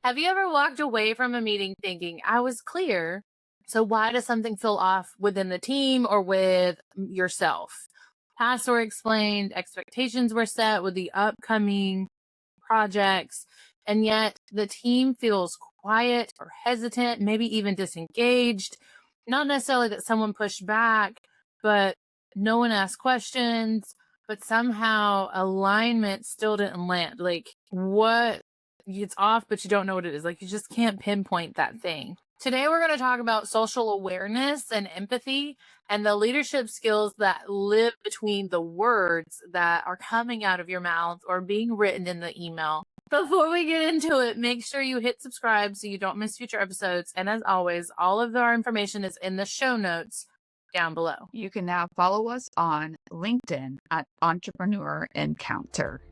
Have you ever walked away from a meeting thinking, I was clear, so why does something feel off within the team or with yourself? Tasks were explained, expectations were set with the upcoming projects, and yet the team feels quiet or hesitant, maybe even disengaged. Not necessarily that someone pushed back, but no one asked questions, but somehow alignment still didn't land. Like, what? It's off, but you don't know what it is. Like, you just can't pinpoint that thing. Today, we're going to talk about social awareness and empathy and the leadership skills that live between the words that are coming out of your mouth or being written in the email. Before we get into it, make sure you hit subscribe so you don't miss future episodes. And as always, all of our information is in the show notes down below. You can now follow us on LinkedIn at Entrepreneur Encounter.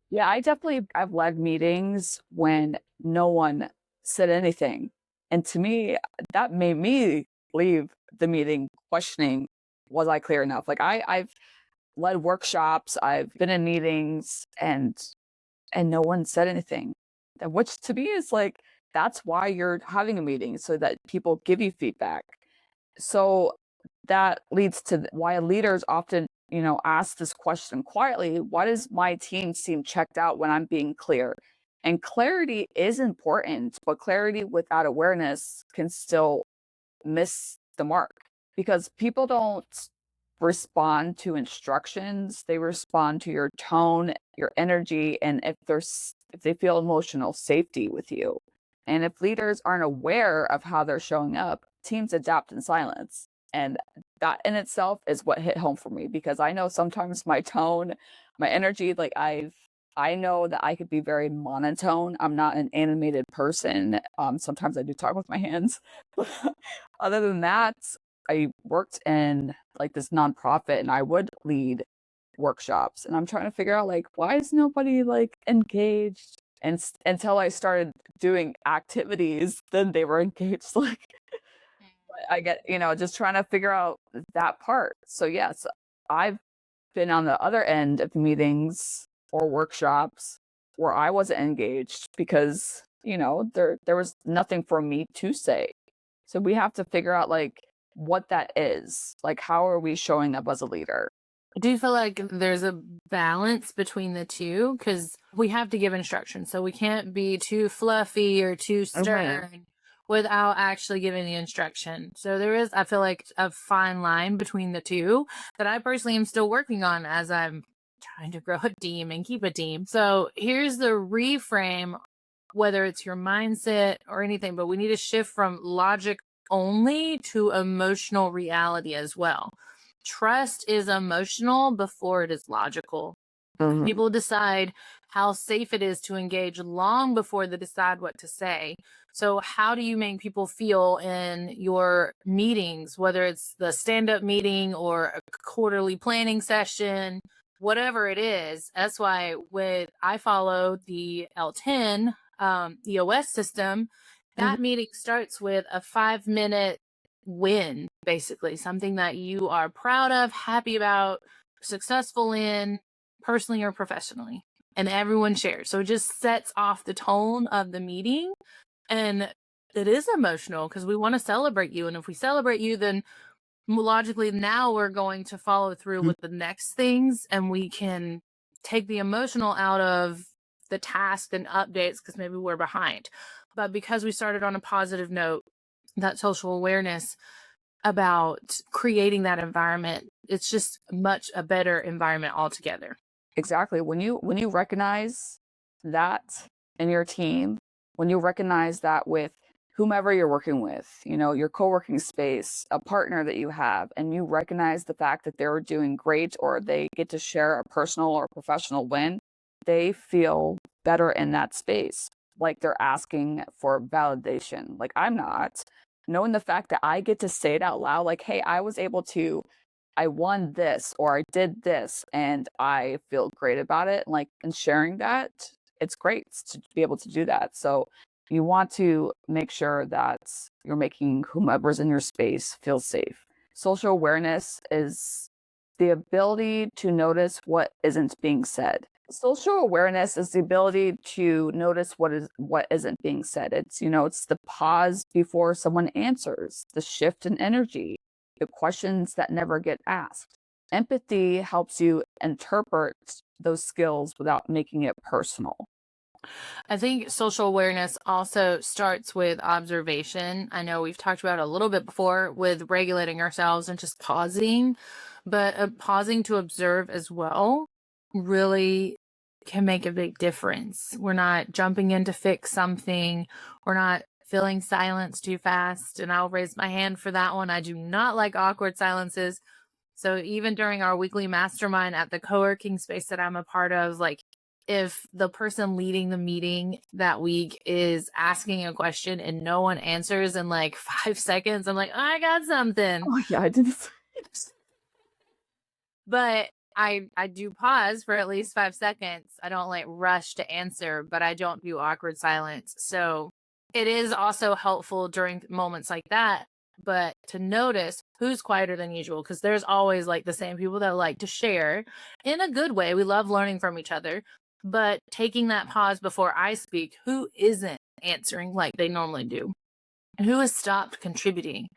Yeah, I've led meetings when no one said anything. And to me, that made me leave the meeting questioning, was I clear enough? Like I've led workshops, I've been in meetings and no one said anything. Which to me is like, that's why you're having a meeting, so that people give you feedback. So that leads to why leaders often, ask this question quietly: why does my team seem checked out when I'm being clear? And clarity is important, but clarity without awareness can still miss the mark, because people don't respond to instructions, they respond to your tone, your energy, and if they feel emotional safety with you. And if leaders aren't aware of how they're showing up, teams adapt in silence. And that in itself is what hit home for me, because I know sometimes my tone, my energy, like I know that I could be very monotone. I'm not an animated person. Sometimes I do talk with my hands. Other than that, I worked in like this nonprofit and I would lead workshops, and I'm trying to figure out, like, why is nobody like engaged? And until I started doing activities, then they were engaged. Like, I get, just trying to figure out that part. So yes, I've been on the other end of meetings or workshops where I wasn't engaged because, there was nothing for me to say. So we have to figure out like what that is. Like, how are we showing up as a leader? Do you feel like there's a balance between the two? Because we have to give instructions, so we can't be too fluffy or too stern without actually giving the instruction. So there is, I feel like, a fine line between the two that I personally am still working on as I'm trying to grow a team and keep a team. So here's the reframe, whether it's your mindset or anything, but we need to shift from logic only to emotional reality as well. Trust is emotional before it is logical. People decide how safe it is to engage long before they decide what to say. So how do you make people feel in your meetings, whether it's the stand-up meeting or a quarterly planning session, whatever it is? That's why I follow the L10 EOS system, that meeting starts with a 5-minute win, basically something that you are proud of, happy about, successful in, personally or professionally, and everyone shares. So it just sets off the tone of the meeting, and it is emotional because we want to celebrate you. And if we celebrate you, then logically now we're going to follow through with the next things, and we can take the emotional out of the task and updates because maybe we're behind. But because we started on a positive note, that social awareness about creating that environment, it's just much a better environment altogether. Exactly. When you recognize that in your team, when you recognize that with whomever you're working with, your co-working space, a partner that you have, and you recognize the fact that they're doing great or they get to share a personal or professional win, they feel better in that space. Like they're asking for validation. Like I'm not. Knowing the fact that I get to say it out loud, like, hey, I won this or I did this and I feel great about it. Like, and sharing that, it's great to be able to do that. So you want to make sure that you're making whomever's in your space feel safe. social awareness is the ability to notice what isn't being said. Social awareness is the ability to notice what isn't being said. It's the pause before someone answers, the shift in energy, the questions that never get asked. Empathy helps you interpret those skills without making it personal. I think social awareness also starts with observation. I know we've talked about it a little bit before with regulating ourselves and just pausing, but pausing to observe as well really can make a big difference. We're not jumping in to fix something. We're not filling silence too fast. And I'll raise my hand for that one. I do not like awkward silences. So even during our weekly mastermind at the co-working space that I'm a part of, like if the person leading the meeting that week is asking a question and no one answers in like 5 seconds, I'm like, I got something. Oh yeah, I didn't. But I do pause for at least 5 seconds. I don't like rush to answer, but I don't do awkward silence. So it is also helpful during moments like that, but to notice who's quieter than usual, because there's always like the same people that like to share in a good way. We love learning from each other, but taking that pause before I speak, who isn't answering like they normally do? Who has stopped contributing?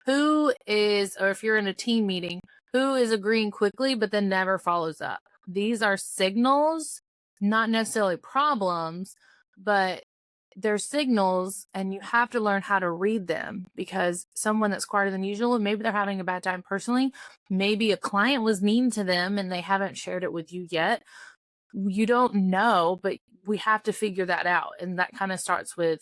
Who is, or if you're in a team meeting, who is agreeing quickly but then never follows up? These are signals, not necessarily problems, but they're signals, and you have to learn how to read them, because someone that's quieter than usual, maybe they're having a bad time personally, maybe a client was mean to them and they haven't shared it with you yet. You don't know, but we have to figure that out. And that kind of starts with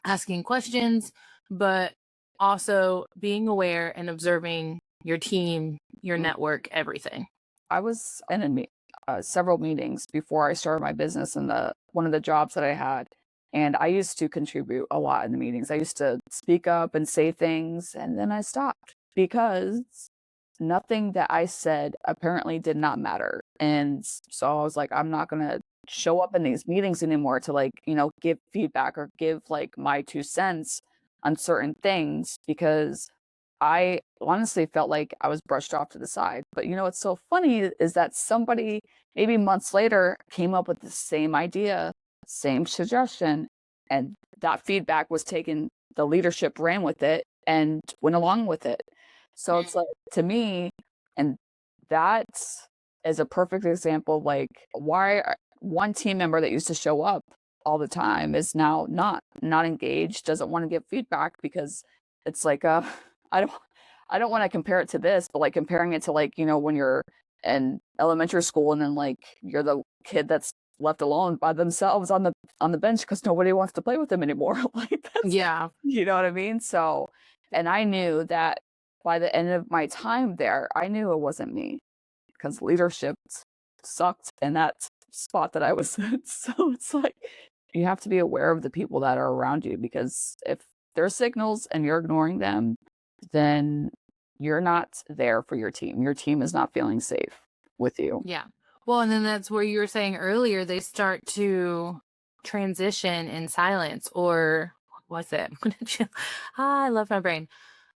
asking questions, but also being aware and observing your team, your network, everything. I was in several meetings before I started my business and one of the jobs that I had. And I used to contribute a lot in the meetings. I used to speak up and say things, and then I stopped because nothing that I said apparently did not matter. And so I was like, I'm not going to show up in these meetings anymore to give feedback or give like my 2 cents on certain things, because I honestly felt like I was brushed off to the side. But what's so funny is that somebody maybe months later came up with the same idea, same suggestion, and that feedback was taken, the leadership ran with it and went along with it. So it's like, to me, and that is a perfect example of like why one team member that used to show up all the time is now not engaged, doesn't want to give feedback, because it's like I don't I don't want to compare it to this, but like comparing it to like, when you're in elementary school and then like you're the kid that's left alone by themselves on the bench because nobody wants to play with them anymore. Like that's, Yeah. you know what I mean? So, and I knew that by the end of my time there, I knew it wasn't me, because leadership sucked in that spot that I was in. So it's like you have to be aware of the people that are around you, because if there are signals and you're ignoring them, then you're not there for your team. Your team is not feeling safe with you. Yeah. Well, and then that's where you were saying earlier, they start to transition in silence, or what's it? I love my brain.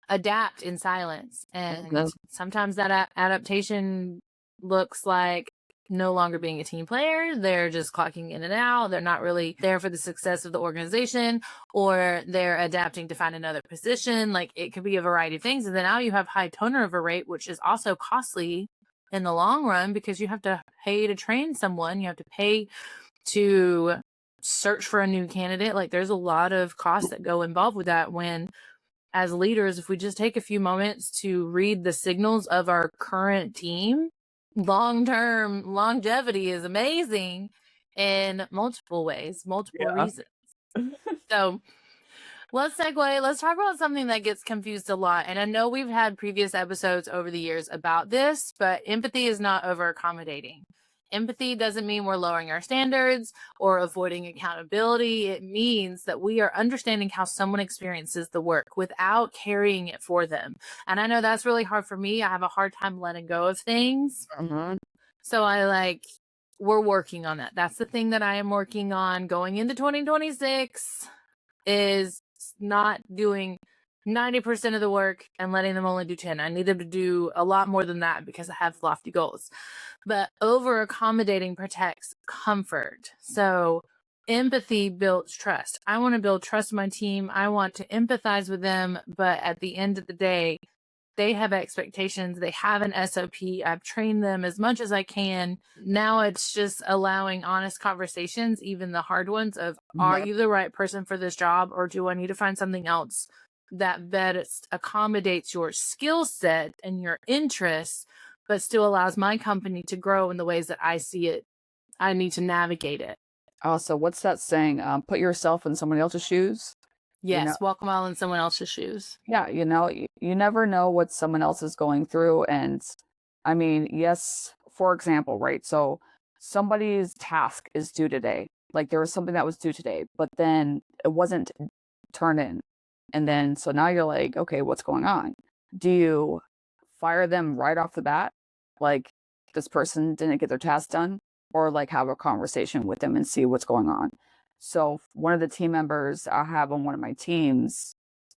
Adapt in silence. And Okay. sometimes that adaptation looks like no longer being a team player. They're just clocking in and out. They're not really there for the success of the organization, or they're adapting to find another position. Like it could be a variety of things. And then now you have high turnover rate, which is also costly in the long run, because you have to pay to train someone. You have to pay to search for a new candidate. Like there's a lot of costs that go involved with that, when as leaders, if we just take a few moments to read the signals of our current team, long-term longevity is amazing in multiple ways, multiple Yeah. reasons. So let's segue. Let's talk about something that gets confused a lot. And I know we've had previous episodes over the years about this, but empathy is not over accommodating. Empathy doesn't mean we're lowering our standards or avoiding accountability. It means that we are understanding how someone experiences the work without carrying it for them. And I know that's really hard for me. I have a hard time letting go of things. So we're working on that. That's the thing that I am working on going into 2026, is not 90% of the work and letting them only do 10. I need them to do a lot more than that because I have lofty goals. But over accommodating protects comfort. So empathy builds trust. I want to build trust in my team. I want to empathize with them. But at the end of the day, they have expectations. They have an SOP. I've trained them as much as I can. Now it's just allowing honest conversations, even the hard ones of, are you the right person for this job? Or do I need to find something else that best accommodates your skill set and your interests, but still allows my company to grow in the ways that I see it? I need to navigate it. Also, what's that saying? Put yourself in someone else's shoes. Yes, walk a mile in someone else's shoes. Yeah, you never know what someone else is going through. And I mean, yes, for example, right? So somebody's task is due today. Like there was something that was due today, but then it wasn't turned in. And then so now you're like, okay, what's going on? Do you fire them right off the bat? Like this person didn't get their task done? Or like have a conversation with them and see what's going on. So one of the team members I have on one of my teams,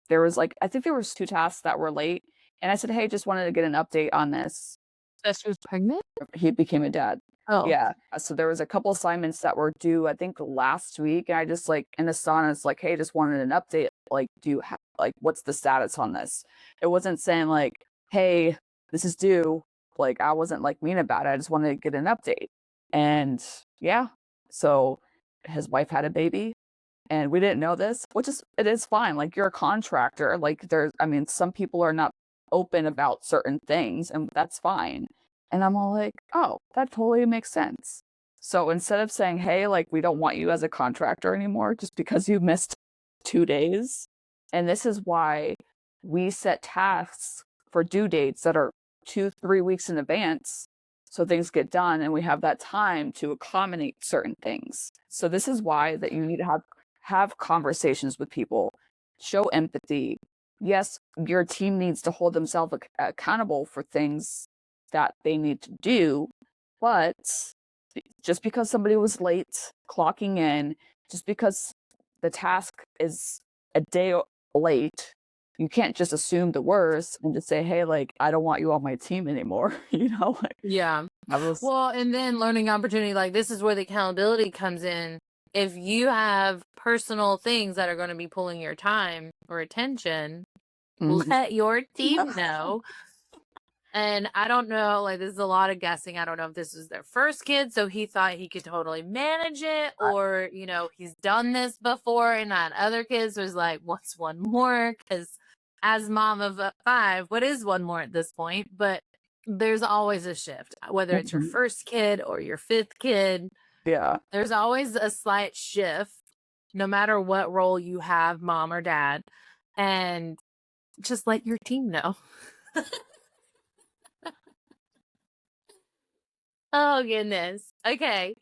there was like, I think there was 2 tasks that were late. And I said, hey, just wanted to get an update on this. That she was pregnant? He became a dad. Oh. Yeah. So there was a couple assignments that were due, I think last week. And I just like, in the Asana's like, hey, just wanted an update. Like, do you have, like, what's the status on this? It wasn't saying like, hey, this is due. Like, I wasn't like mean about it. I just wanted to get an update. And yeah, so his wife had a baby and we didn't know this, which is, it is fine. Like you're a contractor. Like I mean, some people are not open about certain things and that's fine. And I'm all like, oh, that totally makes sense. So instead of saying, hey, like we don't want you as a contractor anymore just because you missed 2 days. And this is why we set tasks for due dates that are 2-3 weeks in advance. So things get done and we have that time to accommodate certain things. So this is why that you need to have conversations with people, show empathy. Yes, your team needs to hold themselves accountable for things that they need to do, but just because somebody was late clocking in, just because the task is a day late, you can't just assume the worst and just say, hey, like, I don't want you on my team anymore, Like, yeah. Well, and then learning opportunity, like this is where the accountability comes in. If you have personal things that are going to be pulling your time or attention, let your team know. And I don't know, like this is a lot of guessing. I don't know if this is their first kid, so he thought he could totally manage it, or, he's done this before and not other kids. Was like, what's one more? Because as mom of 5, what is one more at this point? But there's always a shift, whether it's your first kid or your 5th kid. Yeah. There's always a slight shift, no matter what role you have, mom or dad. And just let your team know. Oh, goodness. Okay.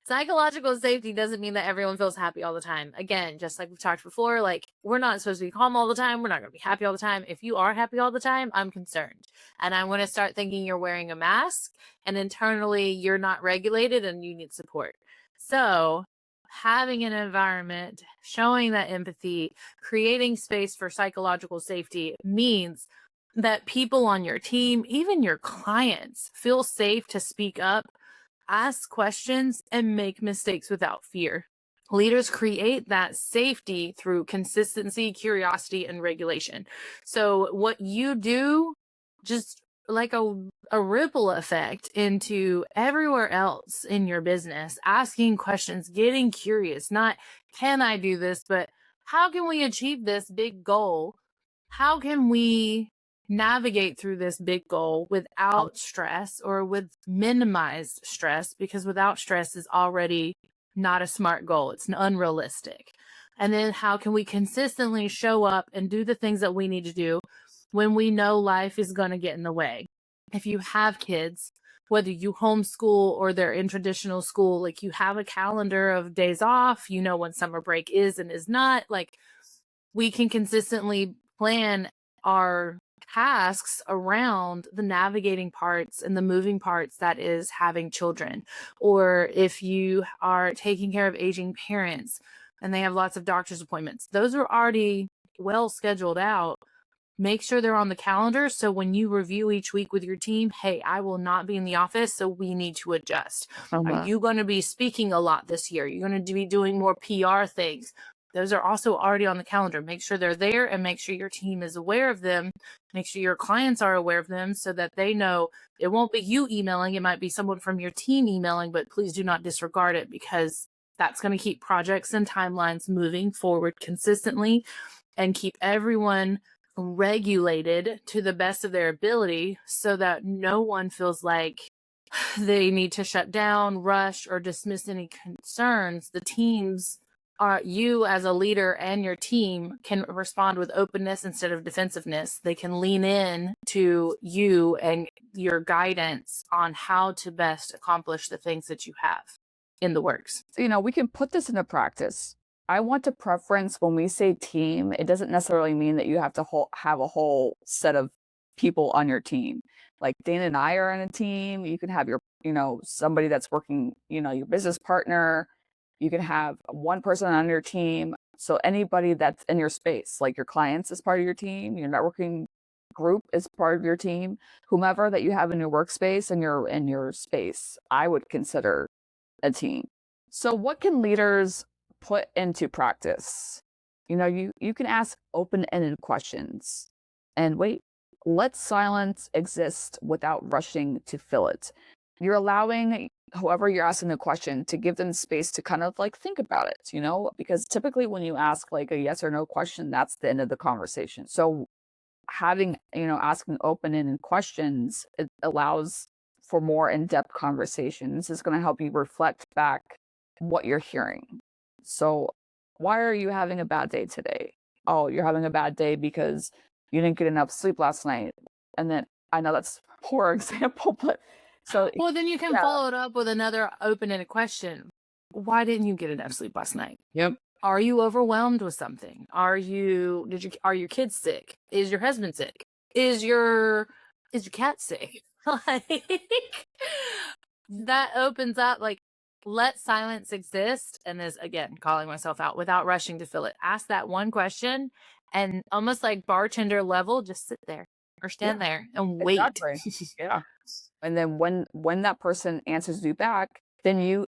Psychological safety doesn't mean that everyone feels happy all the time. Again, just like we've talked before, like we're not supposed to be calm all the time. We're not going to be happy all the time. If you are happy all the time, I'm concerned. And I want to start thinking you're wearing a mask and internally you're not regulated and you need support. So having an environment, showing that empathy, creating space for psychological safety means that people on your team, even your clients, feel safe to speak up, ask questions, and make mistakes without fear. Leaders create that safety through consistency, curiosity, and regulation. So what you do, just like a ripple effect into everywhere else in your business, asking questions, getting curious, not can I do this, but how can we achieve this big goal? How can we navigate through this big goal without stress or with minimized stress? Because without stress is already not a smart goal. It's unrealistic. And then how can we consistently show up and do the things that we need to do when we know life is going to get in the way? If you have kids, whether you homeschool or they're in traditional school, like you have a calendar of days off, when summer break is and is not, like we can consistently plan our tasks around the navigating parts and the moving parts that is having children. Or if you are taking care of aging parents and they have lots of doctor's appointments, those are already well scheduled out. Make sure they're on the calendar. So when you review each week with your team, hey, I will not be in the office, so we need to adjust. Are you going to be speaking a lot this year? You're going to be doing more PR things. Those are also already on the calendar. Make sure they're there and make sure your team is aware of them. Make sure your clients are aware of them so that they know it won't be you emailing. It might be someone from your team emailing, but please do not disregard it, because that's going to keep projects and timelines moving forward consistently and keep everyone regulated to the best of their ability, so that no one feels like they need to shut down, rush, or dismiss any concerns. The teams are, you as a leader and your team can respond with openness instead of defensiveness. They can lean in to you and your guidance on how to best accomplish the things that you have in the works. So, we can put this into practice. I want to preference when we say team, it doesn't necessarily mean that you have to have a whole set of people on your team. Like Dana and I are in a team. You can have your, somebody that's working, your business partner. You can have one person on your team. So anybody that's in your space, like your clients is part of your team, your networking group is part of your team, whomever that you have in your workspace and in your space, I would consider a team. So what can leaders put into practice? You can ask open-ended questions and wait, let silence exist without rushing to fill it. You're allowing whoever you're asking the question to give them space to kind of like think about it, because typically when you ask like a yes or no question, that's the end of the conversation. So asking open-ended questions, it allows for more in-depth conversations. Is going to help you reflect back what you're hearing. So why are you having a bad day today? Oh, you're having a bad day because you didn't get enough sleep last night. And then I know that's a poor example, but well, then you can follow it up with another open-ended question. Why didn't you get enough sleep last night? Yep. Are you overwhelmed with something? Are your kids sick? Is your husband sick? Is your cat sick? Like, that opens up, like, let silence exist. And this, again, calling myself out without rushing to fill it. Ask that one question and almost like bartender level, just sit there or stand there and wait. Exactly. Yeah. And then when that person answers you back, then you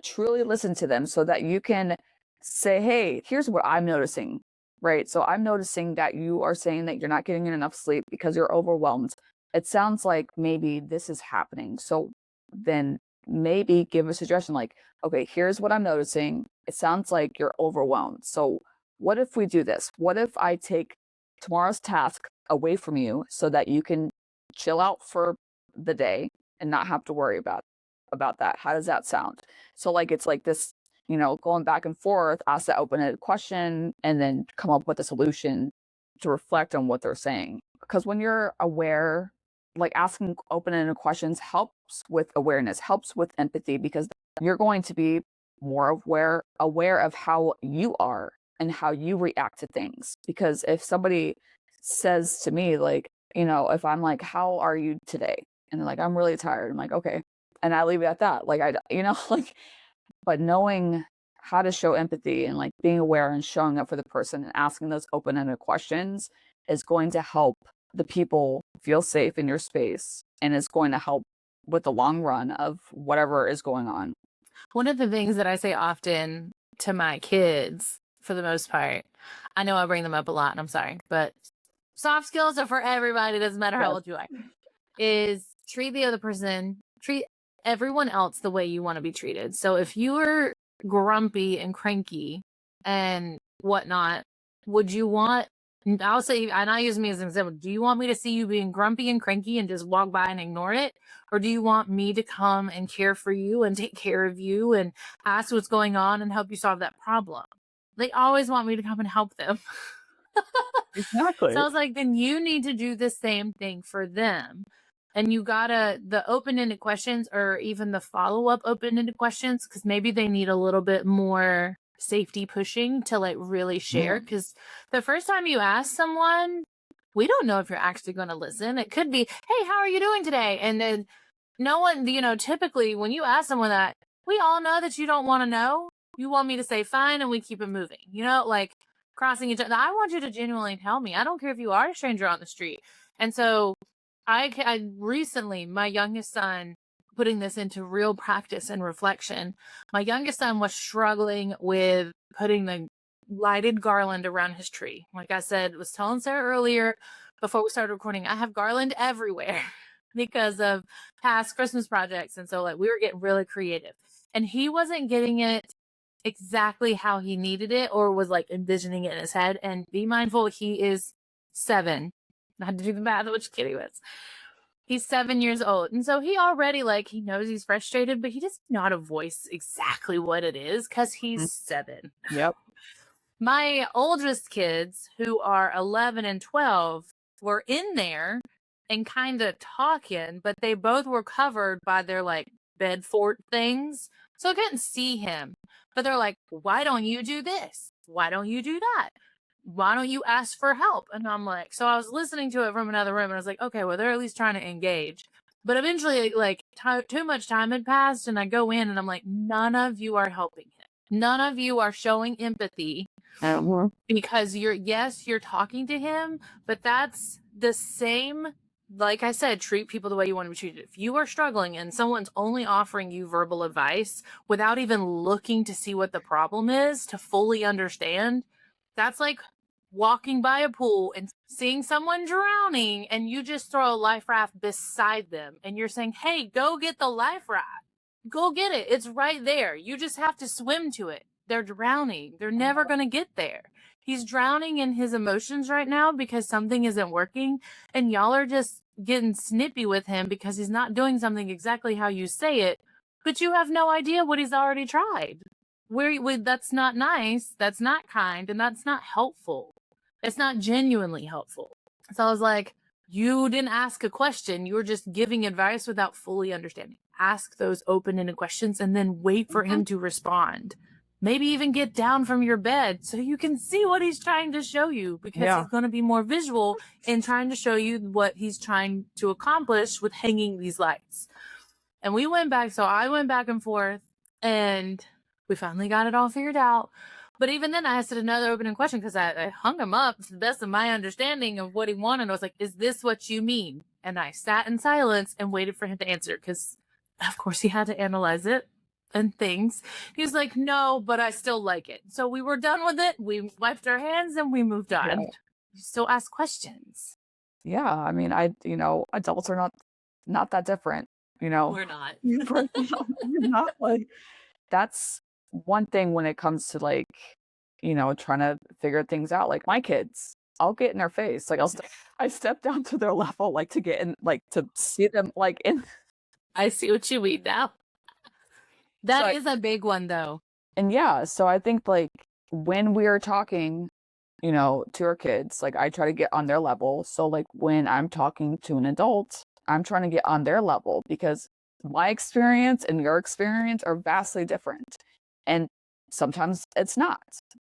truly listen to them so that you can say, hey, here's what I'm noticing, right? So I'm noticing that you are saying that you're not getting enough sleep because you're overwhelmed. It sounds like maybe this is happening. So then maybe give a suggestion like, okay, here's what I'm noticing. It sounds like you're overwhelmed. So what if we do this? What if I take tomorrow's task away from you so that you can chill out for the day and not have to worry about that? How does that sound? So like it's like this, going back and forth, ask that open-ended question and then come up with a solution to reflect on what they're saying. Because when you're aware, like asking open-ended questions helps with awareness, helps with empathy, because you're going to be more aware of how you are and how you react to things. Because if somebody says to me, like, if I'm like, how are you today? And they're like, I'm really tired. I'm like, okay. And I leave it at that. Like, like, but knowing how to show empathy and like being aware and showing up for the person and asking those open-ended questions is going to help the people feel safe in your space and is going to help with the long run of whatever is going on. One of the things that I say often to my kids, for the most part, I know I bring them up a lot and I'm sorry, but soft skills are for everybody. Doesn't matter how old you are, is treat the other person, treat everyone else the way you want to be treated. So if you are grumpy and cranky and whatnot, would you want, I'll say, and I use me as an example, do you want me to see you being grumpy and cranky and just walk by and ignore it? Or do you want me to come and care for you and take care of you and ask what's going on and help you solve that problem? They always want me to come and help them. Exactly. So I was like, then you need to do the same thing for them. And you gotta, the open-ended questions or even the follow-up open-ended questions, because maybe they need a little bit more safety pushing to like really share. Because the first time you ask someone, we don't know if you're actually going to listen. It could be, hey, how are you doing today? And then no one, typically when you ask someone that, we all know that you don't want to know. You want me to say fine and we keep it moving, like crossing each other. I want you to genuinely tell me. I don't care if you are a stranger on the street. And so I recently, my youngest son, putting this into real practice and reflection, my youngest son was struggling with putting the lighted garland around his tree. Like I said, was telling Sarah earlier before we started recording, I have garland everywhere because of past Christmas projects. And so like we were getting really creative. And he wasn't getting it exactly how he needed it or was like envisioning it in his head. And be mindful, he is 7. I had to do the math, which kid he was. He's 7 years old. And so he already like, he knows he's frustrated, but he doesn't know how to voice exactly what it is because he's 7. Yep. My oldest kids, who are 11 and 12, were in there and kind of talking, but they both were covered by their like bed fort things. So I couldn't see him. But they're like, why don't you do this? Why don't you do that? Why don't you ask for help? And I'm like, so I was listening to it from another room and I was like, okay, well, they're at least trying to engage. But eventually, like, too much time had passed and I go in and I'm like, none of you are helping him. None of you are showing empathy because you're talking to him, but that's the same. Like I said, treat people the way you want to be treated. If you are struggling and someone's only offering you verbal advice without even looking to see what the problem is, to fully understand, that's like walking by a pool and seeing someone drowning and you just throw a life raft beside them and you're saying, hey, go get the life raft. Go get it. It's right there. You just have to swim to it. They're drowning. They're never going to get there. He's drowning in his emotions right now because something isn't working, and y'all are just getting snippy with him because he's not doing something exactly how you say it, but you have no idea what he's already tried. That's not nice, that's not kind, and that's not helpful. It's not genuinely helpful. So I was like, you didn't ask a question. You were just giving advice without fully understanding. Ask those open-ended questions and then wait for him to respond. Maybe even get down from your bed so you can see what he's trying to show you, because he's going to be more visual in trying to show you what he's trying to accomplish with hanging these lights. And we went back. So I went back and forth and we finally got it all figured out. But even then I asked another opening question because I hung him up to the best of my understanding of what he wanted. I was like, is this what you mean? And I sat in silence and waited for him to answer because, of course, he had to analyze it and things. He was like, no, but I still like it. So we were done with it. We wiped our hands and we moved on. You still ask questions. Yeah. I mean, adults are not that different, We're not. We're not like, that's one thing when it comes to like, trying to figure things out. Like my kids, I'll get in their face. Like I step down to their level, like to get in, like to see them like in. I see what you mean now. That is a big one though. And yeah, so I think like when we are talking, to our kids, like I try to get on their level. So like when I'm talking to an adult, I'm trying to get on their level because my experience and your experience are vastly different. And sometimes it's not.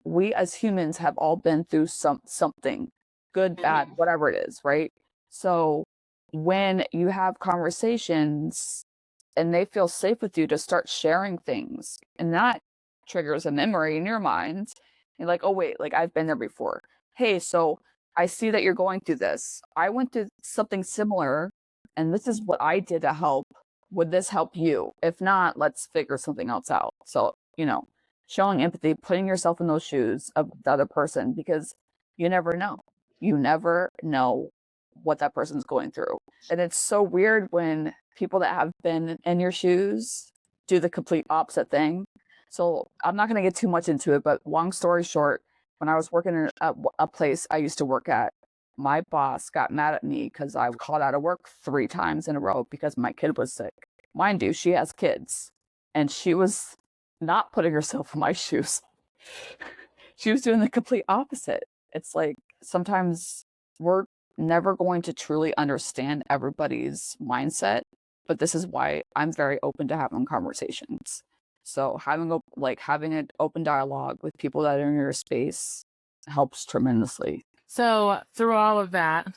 We as humans have all been through something, good, bad, whatever it is, right? So when you have conversations and they feel safe with you to start sharing things, and that triggers a memory in your mind, you're like, oh wait, like I've been there before. Hey, so I see that you're going through this. I went through something similar and this is what I did to help. Would this help you? If not, let's figure something else out. So, showing empathy, putting yourself in those shoes of the other person, because you never know. You never know what that person's going through. And it's so weird when people that have been in your shoes do the complete opposite thing. So I'm not going to get too much into it, but long story short, when I was working in a place I used to work at, my boss got mad at me because I called out of work 3 times in a row because my kid was sick. Mind you, she has kids, and she was not putting herself in my shoes. She was doing the complete opposite. It's like sometimes we're never going to truly understand everybody's mindset, but this is why I'm very open to having conversations. So having an open dialogue with people that are in your space helps tremendously. So through all of that,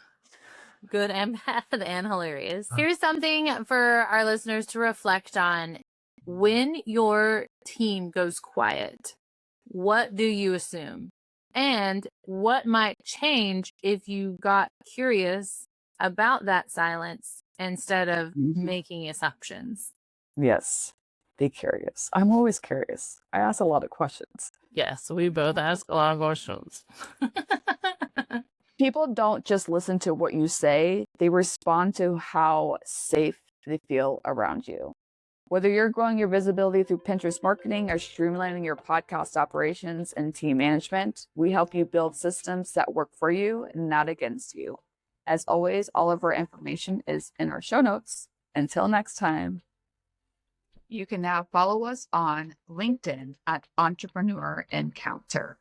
good and bad and hilarious, here's something for our listeners to reflect on. When your team goes quiet, what do you assume? and what might change if you got curious about that silence instead of making assumptions. Yes. Be curious. I'm always curious. I ask a lot of questions. Yes, we both ask a lot of questions. People don't just listen to what you say, they respond to how safe they feel around you. Whether you're growing your visibility through Pinterest marketing or streamlining your podcast operations and team management, we help you build systems that work for you and not against you. As always, all of our information is in our show notes. Until next time. You can now follow us on LinkedIn at Entrepreneur Encounter.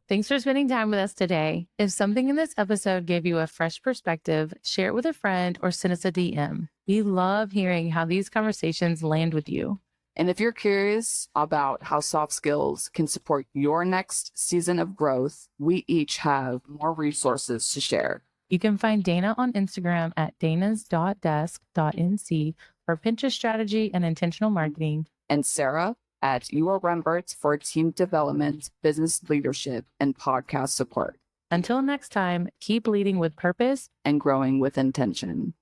Thanks for spending time with us today. If something in this episode gave you a fresh perspective, share it with a friend or send us a DM. We love hearing how these conversations land with you. And if you're curious about how soft skills can support your next season of growth, we each have more resources to share. You can find Dana on Instagram at danas.desk.nc for Pinterest strategy and intentional marketing. And Sarah at UR Remberts for team development, business leadership, and podcast support. Until next time, keep leading with purpose and growing with intention.